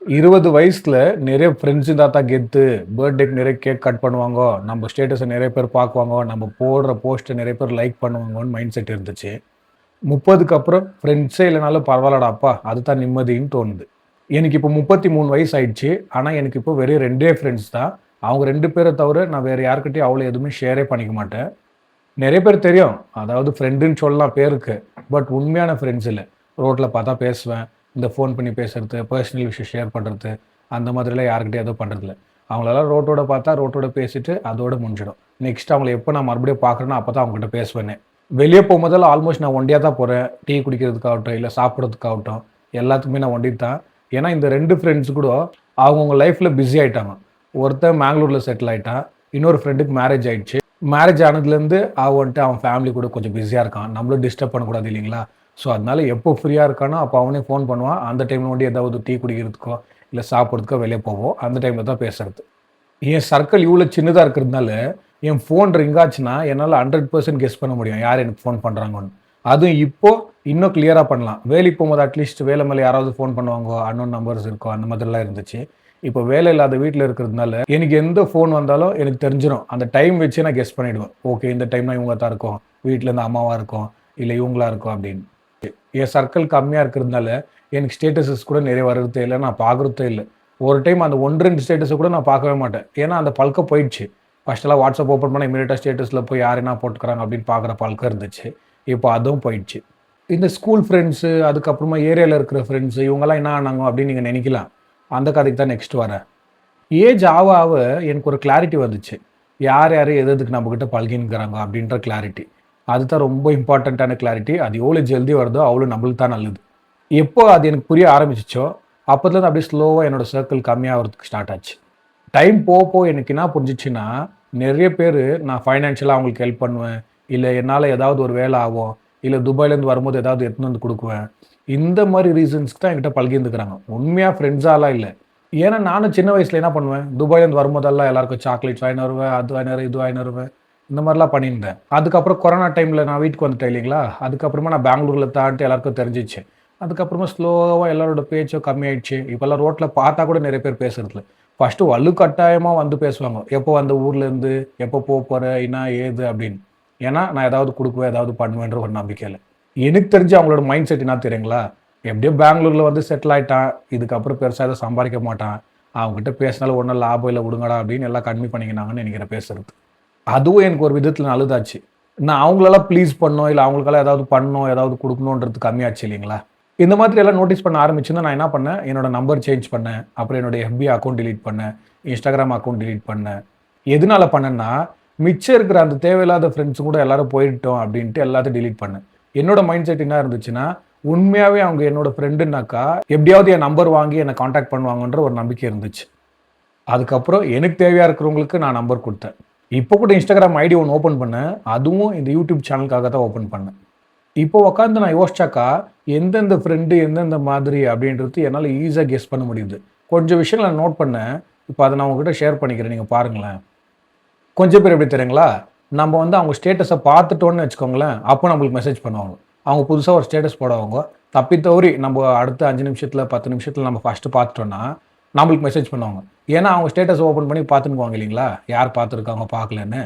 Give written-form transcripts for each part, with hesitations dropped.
20 வயசுல நிறைய ஃப்ரெண்ட்ஸ் இருந்தா தான் கெத்து. பர்த்டேக்கு நிறைய கேக் கட் பண்ணுவாங்க. நம்ம ஸ்டேட்டஸ நிறைய பேர் பார்க்குவாங்க. நம்ம போடுற போஸ்ட்ட நிறைய பேர் லைக் பண்ணுவாங்கன்னு மைண்ட் செட் இருந்துச்சு. 30க்கு அப்புறம் ஃப்ரெண்ட்ஸே இல்லனாலும் பரவாயில்லடா அப்பா! அதுதான் நிம்மதின்னு தோணுது. எனக்கு இப்போ 33 வயசு ஆயிடுச்சு. ஆனா, எனக்கு இப்போ வெறும் 2டே ஃப்ரெண்ட்ஸ் தான். அவங்க 2 பேர தவிர நான் வேற யார்கிட்டயும் அவ்வளோ எதுவுமே ஷேரே பண்ணிக்க மாட்டேன். நெறைய பேர் தெரியும். அதாவது ஃப்ரெண்டுன்னு சொல்லலாம் பேருக்கு. பட் உண்மையான ஃப்ரெண்ட்ஸ் இல்ல. ரோட்ல பார்த்தா பேசுவேன். இந்த ஃபோன் பண்ணி பேசுறது, பெர்சனல் விஷயம் ஷேர் பண்றது, அந்த மாதிரிலாம் யார்கிட்டயும் எதுவும் பண்றதில்ல. அவங்களலாம் ரோட்டோட பார்த்தா ரோட்டோட பேசிட்டு அதோட முடிஞ்சிடும். நெக்ஸ்ட் அவங்கள எப்போ நான் மறுபடியும் பார்க்குறேனோ அப்ப தான் அவங்ககிட்ட பேசுவேனே. வெளிய போம்போதெல்லாம் ஆல்மோஸ்ட் நான் ஒண்டியா தான் போறேன். டீ குடிக்கிறதுக்காகட்டும், இல்ல சாப்பிடுறதுக்காகட்டும், எல்லாத்துக்குமே நான் ஒண்டி தான். ஏன்னா இந்த 2 ஃப்ரெண்ட்ஸ் கூட அவங்கவங்க லைஃப்ல பிஸி ஆயிட்டாங்க. ஒருத்தன் மேங்களூர்ல செட்டில் ஆயிட்டான். இன்னொரு ஃப்ரெண்டுக்கு மேரேஜ் ஆயிடுச்சு. மேரேஜ் ஆனதுலேருந்து அவன் வந்துட்டு அவன் ஃபேமிலி கூட கொஞ்சம் பிஸியா இருக்கான். நம்மளும் டிஸ்டர்ப் பண்ணக்கூடாது இல்லைங்களா? ஸோ அதனால எப்போ ஃப்ரீயா இருக்கானோ அப்போ அவனே ஃபோன் பண்ணுவான். அந்த டைம்ல வந்து ஏதாவது டீ குடிக்கிறதுக்கோ, இல்ல சாப்பிடுறதுக்கோ வெளிய போவோம். அந்த டைம்ல தான் பேசுறது. என் சர்க்கிள் இவ்வளோ சின்னதா இருக்கிறதுனால, என் ஃபோன் ரிங் ஆச்சுன்னா, என்னால 100% கெஸ் பண்ண முடியும். யார் எனக்கு ஃபோன் பண்றாங்கன்னு. அதுவும் இப்போ இன்னும் கிளியரா பண்ணலாம். வேலைக்கு போம்போது அட்லீஸ்ட் வேலை மேல யாராவது ஃபோன் பண்ணுவாங்க. அன்னோன் நம்பர்ஸ் இருக்கும். அந்த மாதிரிலாம் இருந்துச்சு. இப்போ வேலை இல்லாத வீட்ல இருக்கிறதுனால, எனக்கு எந்த ஃபோன் வந்தாலும் எனக்கு தெரிஞ்சிரும். அந்த டைம் வச்சே நான் கெஸ் பண்ணிடுவேன். ஓகே இந்த டைம்னா இவங்க தான் இருக்கும். வீட்ல இருந்து அம்மாவா இருக்கும். இல்ல இவங்களா இருக்கும் அப்படின்னு. என் சர்க்கிள் கம்மியா இருக்கிறதுனால, எனக்கு ஸ்டேட்டஸஸ் கூட நிறைய வர்றதே இல்ல. நான் பார்க்குறதே இல்ல. ஒரு டைம் அந்த 1, 2 ஸ்டேட்டஸ கூட நான் பார்க்கவே மாட்டேன். ஏன்னா அந்த பழக்கம் போயிடுச்சு. ஃபர்ஸ்ட்டெல்லாம் வாட்ஸ்அப் ஓப்பன் பண்ணா இமிடியேட்டா ஸ்டேட்டஸ்ல போய் யார் என்ன போட்டுருக்காங்க அப்படின்னு பார்க்குற பழக்கம் இருந்துச்சு. இப்போ அதுவும் போயிடுச்சு. இந்த ஸ்கூல் ஃப்ரெண்ட்ஸு, அதுக்கப்புறமா ஏரியால இருக்கிற ஃப்ரெண்ட்ஸு இவங்கலாம் என்ன ஆனாங்க அப்படின்னு நீங்க நெனைக்கலாம். அந்த கதைக்கு தான் நெக்ஸ்ட் வரேன். ஏஜ் ஆவ ஆவ எனக்கு ஒரு கிளாரிட்டி வந்துச்சு. யார் யாரு எது எதுக்கு நம்மகிட்ட பழகின்னுக்கிறாங்க அப்படின்ற கிளாரிட்டி. அதுதான் ரொம்ப இம்பார்ட்டன்ட்டான கிளாரிட்டி. அது எவ்வளோ ஜல்தி வருதோ அவ்வளோ நம்மளுக்கு தான் நல்லது. எப்போ அது எனக்கு புரிய ஆரம்பிச்சுச்சோ, அப்போதுலேருந்து அப்படியே ஸ்லோவா என்னோட சர்க்கிள் கம்மியாகறதுக்கு ஸ்டார்ட் ஆச்சு. டைம் போக போக எனக்கு என்ன புரிஞ்சுச்சுன்னா, நெறைய பேரு நான் ஃபைனான்ஷியலா அவங்களுக்கு ஹெல்ப் பண்ணுவேன். இல்ல என்னால ஏதாவது ஒரு வேலை ஆகும். இல்ல துபாய்லேருந்து வரும்போது ஏதாவது எடுத்துன்னு வந்து குடுக்குவேன். இந்த மாரி ரீசன்ஸ்க்கு தான் என்கிட்ட பழகியிருந்துக்கிறாங்க. உண்மையா ஃப்ரெண்ட்ஸாலாம் இல்ல. ஏன்னா நானும் சின்ன வயசுல என்ன பண்ணுவேன், துபாய்லேருந்து வரும்போதெல்லாம் எல்லாருக்கும் சாக்லேட்ஸ் வாங்கின்னு வருவேன். அது வாங்கின்னு வருவேன், இது வாங்கின்னு வருவேன். இந்த மாரிலாம் பண்ணியிருந்தேன். அதுக்கப்புறம் கொரோனா டைம்ல நான் வீட்டுக்கு வந்துட்டேன் இல்லைங்களா? அதுக்கப்புறமா நான் பெங்களூர்ல தான்ட்டு எல்லாருக்கும் தெரிஞ்சுச்சு. அதுக்கப்புறமா ஸ்லோவா எல்லாரோட பேச்சும் கம்மியாயிடுச்சு. இப்பல்லாம் ரோட்ல பார்த்தா கூட நெறைய பேர் பேசுறதில்ல. ஃபர்ஸ்ட்டு வலுக்கட்டாயமா வந்து பேசுவாங்க. எப்போ வந்த ஊர்லேருந்து, எப்போ போற, என்ன ஏது அப்படின்னு. ஏன்னா, நான் ஏதாவது குடுக்குவேன், ஏதாவது பண்ணுவேன்ற ஒரு நம்பிக்கையில. எனக்கு தெரிஞ்சு அவங்களோட மைண்ட் செட் என்ன தெரியுங்களா? எப்படியோ பெங்களூர்ல வந்து செட்டில் ஆயிட்டான். இதுக்கப்புறம் பெருசா எதுவும் சம்பாரிக்க மாட்டான். அவன்கிட்ட பேசினாலும் ஒண்ணும் லாபம் இல்ல விடுங்கடா அப்படின்னு எல்லாம் கம்மி பண்ணிக்கினாங்கன்னு நெனைக்கிறேன் பேசுறது. அதுவும் எனக்கு ஒரு விதத்துல நல்லதாச்சு. நான் அவங்களெல்லாம் ப்ளீஸ் பண்ணணும், இல்ல அவங்களுக்கெல்லாம் ஏதாவது பண்ணணும், ஏதாவது குடுக்கணுன்றது கம்மியாச்சு இல்லைங்களா? இந்த மாதிரி எல்லாம் நோட்டீஸ் பண்ண ஆரம்பிச்சுன்னா, நான் என்ன பண்ணேன், என்னோட நம்பர் சேஞ்ச் பண்ணேன். அப்புறம் என்னோட FB அக்கவுண்ட் டெலீட் பண்ணேன். Instagram அக்கவுண்ட் டெலீட் பண்ணேன். எதனால பண்ணேன்னா, மிச்சம் இருக்கிற அந்த தேவையில்லாத ஃப்ரெண்ட்ஸ் கூட எல்லாரும் போயிட்டோம் அப்படின்ட்டு எல்லாத்தையும் டெலீட் பண்ணேன். என்னோட மைண்ட் செட் என்ன இருந்துச்சுன்னா, உண்மையாவே அவங்க என்னோட ஃப்ரெண்டுனாக்கா, எப்படியாவது என் நம்பர் வாங்கி என்ன கான்டாக்ட் பண்ணுவாங்கன்ற ஒரு நம்பிக்கை இருந்துச்சு. அதுக்கப்புறம் எனக்கு தேவையா இருக்கிறவங்களுக்கு நான் நம்பர் குடுத்தேன். இப்போ கூட Instagram ஐடி ஒண்ணு ஓப்பன் பண்ணேன். அதுவும் இந்த YouTube சேனலுக்காக தான் ஓப்பன் பண்ணேன். இப்போ உட்காந்து நான் யோசிச்சாக்கா, எந்தெந்த ஃப்ரெண்டு எந்தெந்த மாதிரி அப்படின்றது என்னால ஈஸியா கெஸ் பண்ண முடியுது. கொஞ்சம் விஷயங்கள நான் நோட் பண்ணேன். இப்போ அத நான் உங்ககிட்ட ஷேர் பண்ணிக்கிறேன். நீங்க பாருங்களேன். கொஞ்சம் பேர் எப்படி தெரியுங்களா? நம்ம வந்து அவங்க ஸ்டேட்டஸ பார்த்துட்டோம்னு வச்சுக்கோங்களேன், அப்போ நம்மளுக்கு மெசேஜ் பண்ணுவாங்க. அவங்க புதுசா ஒரு ஸ்டேட்டஸ் போடுவாங்க. தப்பி தவறி நம்ம அடுத்த 5 நிமிஷத்துல, 10 நிமிஷத்துல நம்ம ஃபர்ஸ்ட்டு பார்த்துட்டோம்னா, நம்மளுக்கு மெசேஜ் பண்ணுவாங்க. ஏன்னா, அவங்க ஸ்டேட்டஸ் ஓப்பன் பண்ணி பார்த்துன்னுக்குவாங்க இல்லைங்களா? யார் பார்த்துருக்காங்க, பார்க்கலன்னு.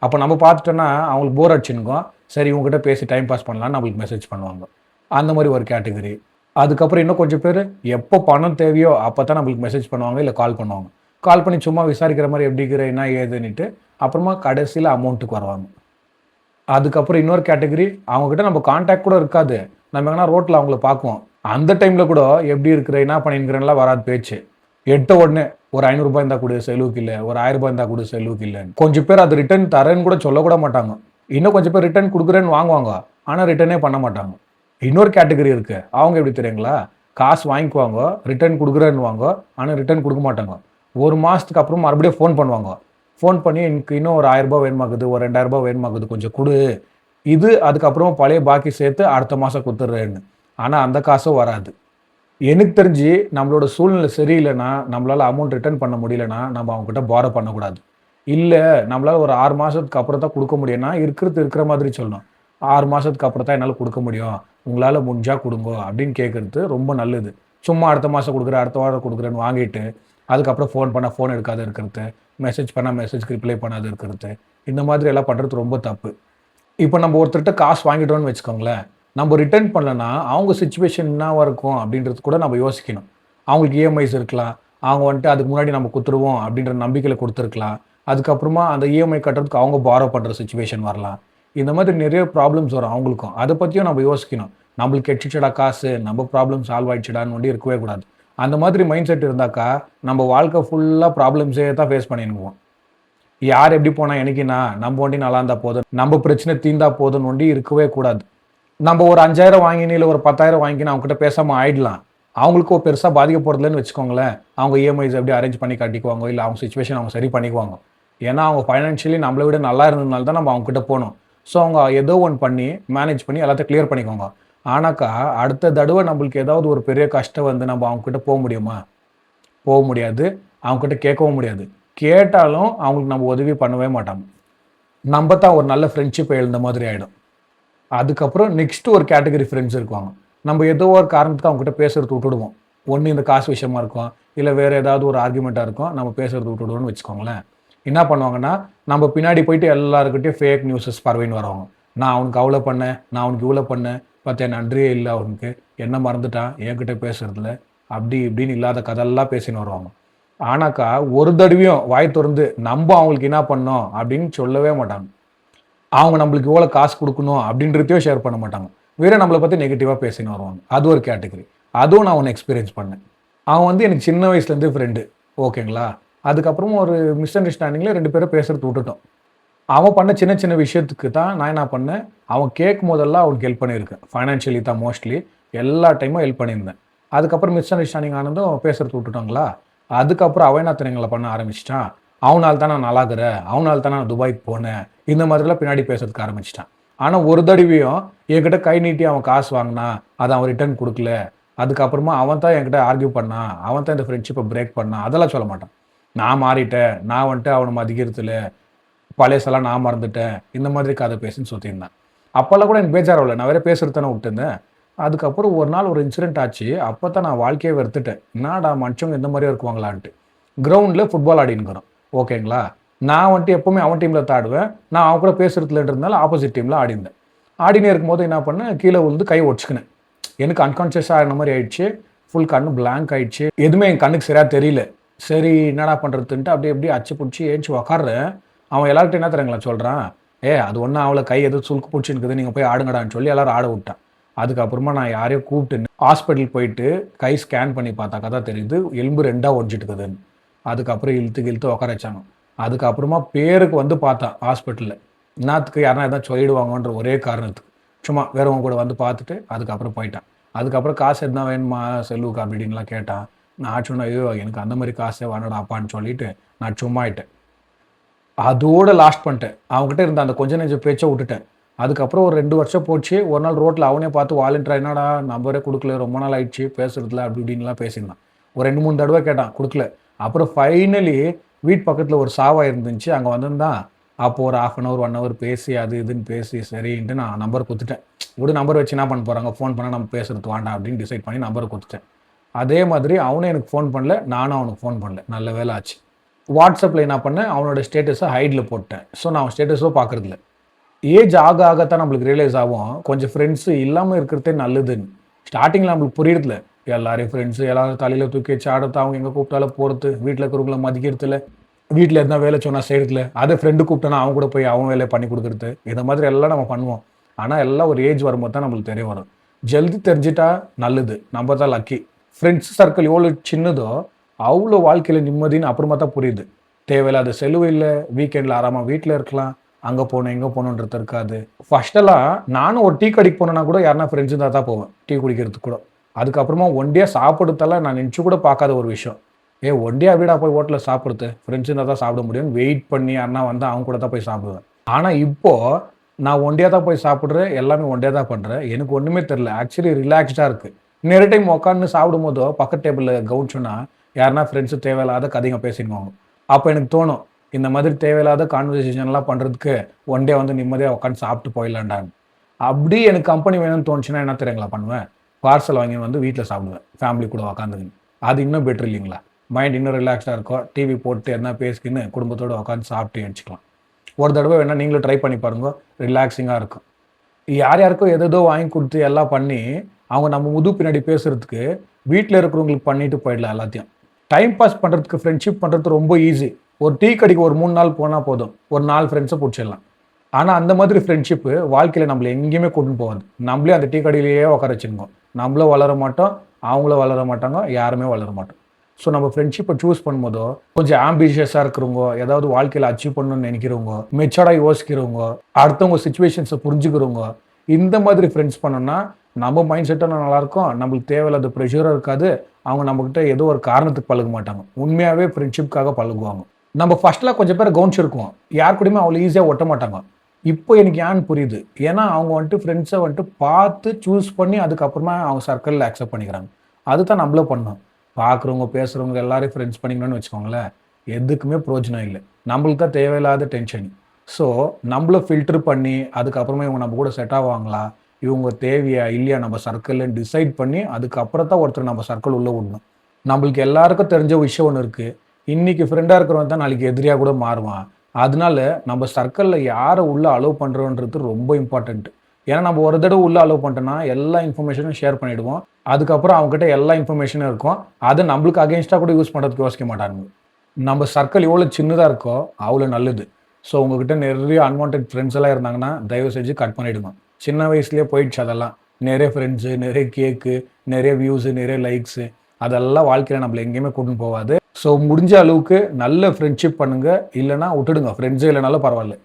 அப்போ நம்ம பார்த்துட்டோம்னா, அவங்களுக்கு போர் அடிச்சுன்னுக்கும். சரி இவங்ககிட்ட பேசி டைம் பாஸ் பண்ணலாம்னு நம்மளுக்கு மெசேஜ் பண்ணுவாங்க. அந்த மாரி ஒரு கேட்டகரி. அதுக்கப்புறம் இன்னும் கொஞ்சம் பேரு, எப்போ பணம் தேவையோ அப்பதான் நம்மளுக்கு மெசேஜ் பண்ணுவாங்க, இல்ல கால் பண்ணுவாங்க. கால் பண்ணி சும்மா விசாரிக்கிற மாரி எப்படி இருக்கிற, என்ன ஏதுன்னுட்டு, அப்புறமா கடைசியில அமௌண்ட்டுக்கு வருவாங்க. அதுக்கப்புறம் இன்னொரு கேட்டகரி, அவங்க கிட்ட நம்ம கான்டாக்ட் கூட இருக்காது. நம்ம எங்கனா ரோட்ல அவங்கள பார்க்குவோம். அந்த டைம்ல கூட எப்படி இருக்கிற, என்ன பண்ணின்னுக்கிறன்லாம் வராது பேச்சு. எடுத்த உடனே ஒரு ரூ. 500 இருந்தா குடு செலவுக்கு இல்ல. ஒரு ரூ. 1000 இருந்தா குடு செலவுக்கு இல்லன்னு. கொஞ்சம் பேர் அது ரிட்டர்ன் தரேன்னு கூட சொல்லக்கூட மாட்டாங்க. இன்னும் கொஞ்சம் பேர் ரிட்டர்ன் குடுக்குறேன்னு வாங்குவாங்க. ஆனா ரிட்டர்னே பண்ண மாட்டாங்க. இன்னொரு கேட்டகரி இருக்கு. அவங்க எப்படி தெரியுங்களா? காசு வாங்கிக்குவாங்க, ரிட்டர்ன் குடுக்குறேன்னுவாங்க. ஆனா ரிட்டர்ன் குடுக்க மாட்டாங்க. 1 மாசத்துக்கு அப்புறம் மறுபடியும் ஃபோன் பண்ணுவாங்க. ஃபோன் பண்ணி எனக்கு இன்னும் ஒரு ரூ. 1000 வேணுமாக்குது, ஒரு ரூ. 2000 வேணுமாக்குது கொஞ்சம் குடு. இது அதுக்கப்புறமா பழைய பாக்கி சேர்த்து அடுத்த மாசம் குடுத்துடுறேன்னு. ஆனா அந்த காசும் வராது. எனக்கு தெரிஞ்சு நம்மளோட சூழ்நிலை சரியில்லைன்னா, நம்மளால அமௌண்ட் ரிட்டர்ன் பண்ண முடியலன்னா, நம்ம அவங்ககிட்ட பாரோ பண்ணக்கூடாது. இல்ல நம்மளால ஒரு 6 மாசத்துக்கு அப்புறம் தான் குடுக்க முடியும்னா, இருக்கிறது இருக்கிற மாதிரி சொல்லணும். 6 மாசத்துக்கு அப்புறம் தான் என்னால குடுக்க முடியும். உங்களால முடிஞ்சா குடுங்கோ அப்படின்னு கேட்கறது ரொம்ப நல்லது. சும்மா அடுத்த மாதம் கொடுக்குறேன், அடுத்த வாரம் கொடுக்குறேன்னு வாங்கிட்டு அதுக்கப்புறம் ஃபோன் பண்ணால் ஃபோன் எடுக்காத இருக்கிறது, மெசேஜ் பண்ணால் மெசேஜ்க்கு ரிப்ளை பண்ணாத இருக்கிறது, இந்த மாதிரி எல்லாம் பண்ணுறது ரொம்ப தப்பு. இப்போ நம்ம ஒருத்தர்கிட்ட காசு வாங்கிட்டோம்னு வச்சுக்கோங்களேன், நம்ம ரிட்டர்ன் பண்ணலன்னா அவங்க சிச்சுவேஷன் என்னவா இருக்கும் அப்படின்றது கூட நம்ம யோசிக்கணும். அவங்களுக்கு இஎம்ஐஸ் இருக்கலாம், அவங்க வந்துட்டு அதுக்கு முன்னாடி நம்ம கொடுத்துருவோம் அப்படின்ற நம்பிக்கையில் கொடுத்துருக்கலாம். அதுக்கப்புறமா அந்த இஎம்ஐ கட்டுறதுக்கு அவங்க பாரோ பண்ணுற சிச்சுவேஷன் வரலாம். இந்த மாதிரி நிறைய ப்ராப்ளம்ஸ் வரும் அவங்களுக்கும். அதை பற்றியும் நம்ம யோசிக்கணும். நம்மளுக்கு கெட்டுச்சடா காசு, நம்ம ப்ராப்ளம் சால்வ் ஆயிடுச்சுடான்னு ஒண்டி இருக்கவே கூடாது. அந்த மாதிரி மைண்ட் செட் இருந்தாக்கா நம்ம வாழ்க்கை ஃபுல்லாக ப்ராப்ளம்ஸே தான் ஃபேஸ் பண்ணிடுவோம். யார் எப்படி போனால் எனக்குன்னா நம்ம ஒண்டி நல்லா இருந்தால் போதும், நம்ம பிரச்சனை தீர்ந்தா போதும்னு ஒண்டி இருக்கவே கூடாது. நம்ம ஒரு 5,000 வாங்கினு இல்லை ஒரு 10,000 வாங்கினு அவங்ககிட்ட பேசாமல் ஆயிடலாம். அவங்களுக்கும் பெருசாக பாதிக்க போகிறதுலன்னு வச்சுக்கோங்களேன். அவங்க இஎம்ஐஸ் எப்படி அரேஞ்ச் பண்ணி கட்டிக்குவாங்க, இல்லை அவங்க சுச்சுவேஷன் அவங்க சரி பண்ணிக்குவாங்க. ஏன்னா அவங்க ஃபைனான்ஷியலி நம்மளை விட நல்லா இருந்ததுனால தான் நம்ம அவங்ககிட்ட போகணும். ஸோ அவங்க ஏதோ ஒன்று பண்ணி மேனேஜ் பண்ணி எல்லாத்தையும் கிளியர் பண்ணிக்குவாங்க. ஆனாக்கா அடுத்த தடவை நம்மளுக்கு ஏதாவது ஒரு பெரிய கஷ்டம் வந்து நம்ம அவங்ககிட்ட போக முடியுமா? போக முடியாது. அவங்ககிட்ட கேட்கவும் முடியாது. கேட்டாலும் அவங்களுக்கு நம்ம உதவி பண்ணவே மாட்டாங்க. நம்ம தான் ஒரு நல்ல ஃப்ரெண்ட்ஷிப் எழுந்த மாதிரி ஆகிடும். அதுக்கப்புறம் நெக்ஸ்ட் ஒரு கேட்டகரி ஃப்ரெண்ட்ஸ் இருக்குவாங்க. நம்ம ஏதோ ஒரு காரணத்துக்கு அவங்ககிட்ட பேசுறது விட்டுடுவோம். ஒன்று இந்த காசு விஷயமா இருக்கும், இல்லை வேறு ஏதாவது ஒரு ஆர்குமெண்ட்டாக இருக்கும், நம்ம பேசுறது விட்டுடுவோம்னு வச்சுக்கோங்களேன். என்ன பண்ணுவாங்கன்னா நம்ம பின்னாடி போயிட்டு எல்லாருக்கிட்டையும் ஃபேக் நியூஸஸ் பரவின்னு வருவாங்க. நான் அவனுக்கு அவ்வளோ பண்ணேன், நான் அவனுக்கு இவ்வளோ பண்ணேன், பார்த்தேன் நன்றியே இல்லை அவனுக்கு, என்ன மறந்துட்டான் என்கிட்ட பேசுறதுல, அப்படி இப்படின்னு இல்லாத கதெல்லாம் பேசின்னு வருவாங்க. ஆனாக்கா ஒரு தடவையும் வாய் திறந்து நம்ம அவங்களுக்கு என்ன பண்ணோம் அப்படின்னு சொல்லவே மாட்டாங்க. அவங்க நம்மளுக்கு எவ்வளோ காசு கொடுக்கணும் அப்படின்றதையும் ஷேர் பண்ண மாட்டாங்க. வேறு நம்மளை பற்றி நெகட்டிவாக பேசின்னு வருவாங்க. அது ஒரு கேட்டகரி. அதுவும் நான் ஒன்று எக்ஸ்பீரியன்ஸ் பண்ணேன். அவன் வந்து எனக்கு சின்ன வயசுலேருந்து ஃப்ரெண்டு, ஓகேங்களா. அதுக்கப்புறமா ஒரு மிஸ் அண்டர்ஸ்டாண்டிங்கில் 2 பேரும் பேசுறது விட்டுட்டோம். அவன் பண்ண சின்ன சின்ன விஷயத்துக்கு தான் நான் என்ன பண்ணேன், அவன் கேட்கும் போதெல்லாம் அவனுக்கு ஹெல்ப் பண்ணியிருக்கேன். ஃபைனான்ஷியலி தான் மோஸ்ட்லி எல்லா டைமும் ஹெல்ப் பண்ணியிருந்தேன். அதுக்கப்புறம் மிஸ் அண்டர்ஸ்டாண்டிங் ஆனதும் பேசுறது விட்டுட்டோங்களா. அதுக்கப்புறம் அவன் என்ன திறங்களை பண்ண ஆரம்பிச்சிட்டான். அவனால் தான் நான் நல்லாகிறேன், அவனால் தான் நான் துபாய்க்கு போனேன், இந்த மாதிரிலாம் பின்னாடி பேசுறதுக்கு ஆரம்பிச்சிட்டான். ஆனால் ஒரு தடவையும் என்கிட்ட கை நீட்டி அவன் காசு வாங்கினா அதை அவன் ரிட்டர்ன் கொடுக்கல, அதுக்கப்புறமா அவன் தான் என்கிட்ட ஆர்கியூ பண்ணான், அவன் தான் இந்த ஃப்ரெண்ட்ஷிப்பை பிரேக் பண்ணான், அதெல்லாம் சொல்ல மாட்டான். நான் மாறிட்டேன், நான் வந்துட்டு அவனை மதிக்கிறதுல, பழையசெல்லாம் நான் மறந்துட்டேன், இந்த மாதிரி கதை பேசுன்னு சுற்றிருந்தேன். அப்போல்லாம் கூட எனக்கு பேஜாரவில்லை, நான் வேற பேசுறது தானே விட்டுருந்தேன். அதுக்கப்புறம் ஒரு நாள் ஒரு இன்சிடென்ட் ஆச்சு. அப்போ தான் நான் வாழ்க்கையே வெறுத்துட்டேன். என்னடா மனுஷங்க இந்த மாதிரியே இருக்குவாங்களான்ட்டு. கிரவுண்டில் ஃபுட்பால் ஆடினுக்கிறோம், ஓகேங்களா. நான் வந்துட்டு எப்போவுமே அவன் டீமில் தான் ஆடுவேன். நான் அவன் கூட பேசுறதுலன்றதுனால ஆப்போசிட் டீமில் ஆடினேன். ஆடினே இருக்கும்போது என்ன பண்ணேன், கீழே விழுந்து கை ஒடிச்சுக்கினேன். எனக்கு அன்கான்ஷியஸாக ஆகின மாதிரி ஆயிடுச்சு. ஃபுல் கண்ணு பிளாங்க் ஆயிடுச்சு. எதுவுமே என் கண்ணுக்கு சரியாக தெரியல. சரி என்னடா பண்ணுறதுன்ட்டு அப்படியே அப்படியே அச்சு பிடிச்சி ஏஞ்சி உக்காடுறேன். அவன் எல்லார்கிட்ட என்ன தரங்களா சொல்கிறான், அது ஒன்றும் அவளை கை எதுவும் சுருக்கு பிடிச்சிருக்குது, நீங்கள் போய் ஆடுங்கடான்னு சொல்லி எல்லாரும் ஆட விட்டான். அதுக்கப்புறமா நான் யாரையும் கூப்பிட்டு ஹாஸ்பிட்டல் போயிட்டு கை ஸ்கேன் பண்ணி பார்த்தாக்கா தான் தெரியுது எலும்பு 2ஆக ஒடிச்சிட்டு இருக்குதுன்னு. அதுக்கப்புறம் இழுத்து உட்கார வச்சாங்க. அதுக்கப்புறமா பேருக்கு வந்து பார்த்தேன் ஹாஸ்பிட்டலில். என்னத்துக்கு யாருன்னா எதாவது சொல்லிடுவாங்கன்ற ஒரே காரணத்துக்கு சும்மா வேறவங்க கூட வந்து பார்த்துட்டு அதுக்கப்புறம் போயிட்டான். அதுக்கப்புறம் காசு எதுனா வேணுமா செல்லுக்கு அப்படின்லாம் கேட்டான். நான் சொன்னேன், ஐயோ எனக்கு அந்த மாதிரி காசே வேணடா அப்பான்னு சொல்லிட்டு நான் சும்மா ஆயிட்டேன். அதோட லாஸ்ட் பண்ணிட்டேன். அவங்ககிட்ட இருந்த அந்த கொஞ்ச நெஞ்ச பேச்சை விட்டுட்டேன். அதுக்கப்புறம் ஒரு 2 வருஷம் போச்சு. ஒரு நாள் ரோட்டில் அவனே பார்த்து வாலண்டியர், என்னடா நம்பரே கொடுக்கல, ரொம்ப நாள் ஆயிடுச்சு பேசுறதுல அப்படி இப்படின்லாம் பேசியிருந்தான். ஒரு 2-3 தடவை கேட்டான், கொடுக்கல. அப்புறம் ஃபைனலி வீட்டு பக்கத்தில் ஒரு சாவா இருந்துச்சு, அங்கே வந்திருந்தான். அப்போது ஒரு 1/2 hour 1 hour பேசி அது இதுன்னு பேசி சரின்ட்டு நான் நம்பர் கொடுத்துட்டேன். ஒரு நம்பர் வச்சு என்ன பண்ண போகிறாங்க, ஃபோன் பண்ணால் நம்ம பேசுறது வேண்டாம் அப்படின்னு டிசைட் பண்ணி நம்பரை கொடுத்துட்டேன். அதே மாதிரி அவனே எனக்கு ஃபோன் பண்ணல, நானும் அவனுக்கு ஃபோன் பண்ணல. நல்ல வேலை ஆச்சு. வாட்ஸ்அப்பில் என்ன பண்ணேன், அவனோட ஸ்டேட்டஸை ஹைடில் போட்டேன். ஸோ நான் அவன் ஸ்டேட்டஸோ பார்க்குறதில்ல. ஏஜ் ஆக ஆகத்தான் நம்மளுக்கு ரியலைஸ் ஆகும் கொஞ்சம் ஃப்ரெண்ட்ஸு இல்லாமல் இருக்கிறதே நல்லதுன்னு. ஸ்டார்டிங்கில் நம்மளுக்கு புரியுறதில்ல. எல்லாரையும் ஃப்ரெண்ட்ஸு எல்லாரும் தலையில் தூக்கி வச்சு ஆடுறது, அவங்க எங்கே கூப்பிட்டாலும் போகிறது, வீட்டில் இருக்கிறவங்கள மதிக்கிறதுல, வீட்டில் எதுனா வேலை சொன்னால் செய்கிறதுல, அதே ஃப்ரெண்டு கூப்பிட்டோன்னா அவங்க கூட போய் அவன் வேலையை பண்ணி கொடுக்குறது, இந்த மாதிரி எல்லாம் நம்ம பண்ணுவோம். ஆனால் எல்லாம் ஒரு ஏஜ் வரும்போது தான் நம்மளுக்கு தெரிய வரும். ஜல்தி தெரிஞ்சிட்டா நல்லது, நம்ம தான் லக்கி. ஃப்ரெண்ட்ஸ் சர்க்கிள் எவ்வளோ சின்னதோ அவ்வளோ வாழ்க்கையில் நிம்மதின்னு அப்புறமா தான் புரியுது. தேவையில்லாத செலவு இல்லை, வீக்கெண்டில் ஆறாமல் வீட்டில் இருக்கலாம், அங்கே போகணும் எங்கே போகணுன்றது இருக்காது. ஃபஸ்ட்டெல்லாம் நானும் ஒரு டீ கடைக்கு போனேன்னா கூட யாருன்னா ஃப்ரெண்ட்ஸ் இருந்தால் தான் போவேன் டீ குடிக்கிறதுக்கு கூட. அதுக்கப்புறமா ஒண்டியாக சாப்பிடுறதெல்லாம் நான் நினச்சி கூட பார்க்காத ஒரு விஷயம். ஒண்டியாக வீடாக போய் ஹோட்டலில் சாப்பிடுறது, ஃப்ரெண்ட்ஸ் இருந்தால் தான் சாப்பிட முடியும், வெயிட் பண்ணி யாருன்னா வந்து அவங்க கூட தான் போய் சாப்பிடுவேன். ஆனால் இப்போது நான் ஒண்டியாக தான் போய் சாப்பிட்றேன், எல்லாமே ஒண்டியாக தான் பண்ணுறேன். எனக்கு ஒன்றுமே தெரில, ஆக்சுவலி ரிலாக்ஸ்டாக இருக்குது. நிறைய டைம் உட்காந்து சாப்பிடும் போதோ பக்கத்து டேபிளில் கவுன்ச்சோன்னா யாருன்னா ஃப்ரெண்ட்ஸு தேவையில்லாத கதைங்க பேசிடுவாங்க. அப்போ எனக்கு தோணும், இந்த மாதிரி தேவையில்லாத கான்வர்சேஷன்லாம் பண்ணுறதுக்கு ஒன் டே வந்து நிம்மதியாக உட்காந்து சாப்பிட்டு போயிடலான்டாங்க. அப்படி எனக்கு கம்பெனி வேணும்னு தோணுச்சுன்னா என்ன தெரியுங்களா பண்ணுவேன், பார்சல் வாங்கி வந்து வீட்டில் சாப்பிடுவேன் ஃபேமிலி கூட உக்காந்துக்கின்னு. அது இன்னும் பெட்டர் இல்லைங்களா? மைண்ட் இன்னும் ரிலாக்ஸ்டாக இருக்கும். டிவி போட்டு எதனா பேசிக்கின்னு குடும்பத்தோடு உட்காந்து சாப்பிட்டு எழுச்சிக்கலாம். ஒரு தடவை வேணால் நீங்களும் ட்ரை பண்ணி பாருங்க, ரிலாக்ஸிங்காக இருக்கும். யார் யாருக்கோ எதோ வாங்கி கொடுத்து எல்லாம் பண்ணி அவங்க நம்ம பின்னாடி பேசுறதுக்கு வீட்டில் இருக்கிறவங்களுக்கு பண்ணிட்டு போயிடலாம் எல்லாத்தையும். டைம் பாஸ் பண்ணுறதுக்கு ஃப்ரெண்ட்ஷிப் பண்ணுறது ரொம்ப ஈஸி. ஒரு டீ கடைக்கு ஒரு 3 நாள் போனால் போதும், ஒரு 4 ஃப்ரெண்ட்ஸை பிடிச்சிடலாம். ஆனால் அந்த மாதிரி ஃப்ரெண்ட்ஷிப்பு வாழ்க்கையில் நம்மளை எங்கேயுமே கூட்டின்னு போகாது. நம்மளே அந்த டீ கடையிலேயே உட்கார வச்சுருக்கோம். நம்மளும் வளர மாட்டோம், அவங்களும் வளர மாட்டாங்க, யாருமே வளர மாட்டோம். ஸோ நம்ம ஃப்ரெண்ட்ஷிப்பை சூஸ் பண்ணும்போதோ கொஞ்சம் ஆம்பிஷியஸாக இருக்கிறவங்க, ஏதாவது வாழ்க்கையில் அச்சீவ் பண்ணணும்னு நினைக்கிறவங்க, மெச்சோர்டாக யோசிக்கிறவங்க, அடுத்தவங்க சுச்சுவேஷன்ஸை புரிஞ்சுக்கிறவங்க, இந்த மாதிரி ஃப்ரெண்ட்ஸ் பண்ணோம்னா நம்ம மைண்ட் செட்டும் நல்லாயிருக்கும், நம்மளுக்கு தேவையில்லாத ப்ரெஷரும் இருக்காது, அவங்க நம்மக்கிட்ட ஏதோ ஒரு காரணத்துக்கு பழக மாட்டாங்க, உண்மையாகவே ஃப்ரெண்ட்ஷிப்காக பழகுவாங்க. நம்ம ஃபர்ஸ்ட்லாம் கொஞ்சம் பேர் கவனிச்சிருக்கோம், யார் கூடயுமே அவ்வளோ ஈஸியாக ஒட்ட மாட்டாங்க. இப்போ எனக்கு ஏன்னு புரியுது. ஏன்னா அவங்க வந்துட்டு ஃப்ரெண்ட்ஸை வந்துட்டு பார்த்து சூஸ் பண்ணி அதுக்கப்புறமா அவங்க சர்க்கிளில் அக்செப்ட் பண்ணிக்கிறாங்க. அதுதான் நம்மளும் பண்ணோம். பார்க்குறவங்க பேசுகிறவங்க எல்லாரையும் ஃப்ரெண்ட்ஸ் பண்ணிக்கணும்னு வச்சுக்கோங்களேன், எதுக்குமே பிரயோஜனம் இல்லை. நம்மளுக்கு தான் தேவையில்லாத டென்ஷன். ஸோ நம்மளும் ஃபில்டர் பண்ணி அதுக்கப்புறமா இவங்க நம்ம கூட செட் ஆவாங்களா, இவங்க தேவையா இல்லையா நம்ம சர்க்கிள்னு டிசைட் பண்ணி அதுக்கப்புறம் தான் ஒருத்தர் நம்ம சர்க்கிள் உள்ளே விடணும். நம்மளுக்கு எல்லாருக்கும் தெரிஞ்ச விஷயம் ஒன்று இருக்குது, இன்றைக்கி ஃப்ரெண்டாக இருக்கிறவன் தான் நாளைக்கு எதிரியாக கூட மாறுவான். அதனால நம்ம சர்க்கிளில் யாரை உள்ளே அலோவ் பண்ணுறோன்றது ரொம்ப இம்பார்ட்டண்ட். ஏன்னா நம்ம ஒரு தடவை உள்ளே அலோவ் பண்ணிட்டோன்னா எல்லா இன்ஃபர்மேஷனும் ஷேர் பண்ணிவிடுவோம். அதுக்கப்புறம் அவங்ககிட்ட எல்லா இன்ஃபர்மேஷனும் இருக்கும், அதை நம்மளுக்கு அகேன்ஸ்டாக கூட யூஸ் பண்ணுறதுக்கு யோசிக்க மாட்டாங்க. நம்ம சர்க்கிள் எவ்வளோ சின்னதாக இருக்கோ அவ்வளோ நல்லது. ஸோ உங்ககிட்ட நிறைய அன்வான்ட் ஃப்ரெண்ட்ஸ் எல்லாம் இருந்தாங்கன்னா தயவு செஞ்சு கட் பண்ணிவிடுங்க. சின்ன வயசுலேயே போயிடுச்சு அதெல்லாம். நிறைய ஃப்ரெண்ட்ஸு, நிறைய கேக்கு, நிறைய வியூஸு, நிறைய லைக்ஸு, அதெல்லாம் வாழ்க்கையில் நம்மளை எங்கேயுமே கூட்டின்னு போகாது. ஸோ முடிஞ்ச அளவுக்கு நல்ல ஃப்ரெண்ட்ஷிப் பண்ணுங்கள், இல்லைனா விட்டுடுங்க. ஃப்ரெண்ட்ஸே இல்லைனாலும் பரவாயில்ல,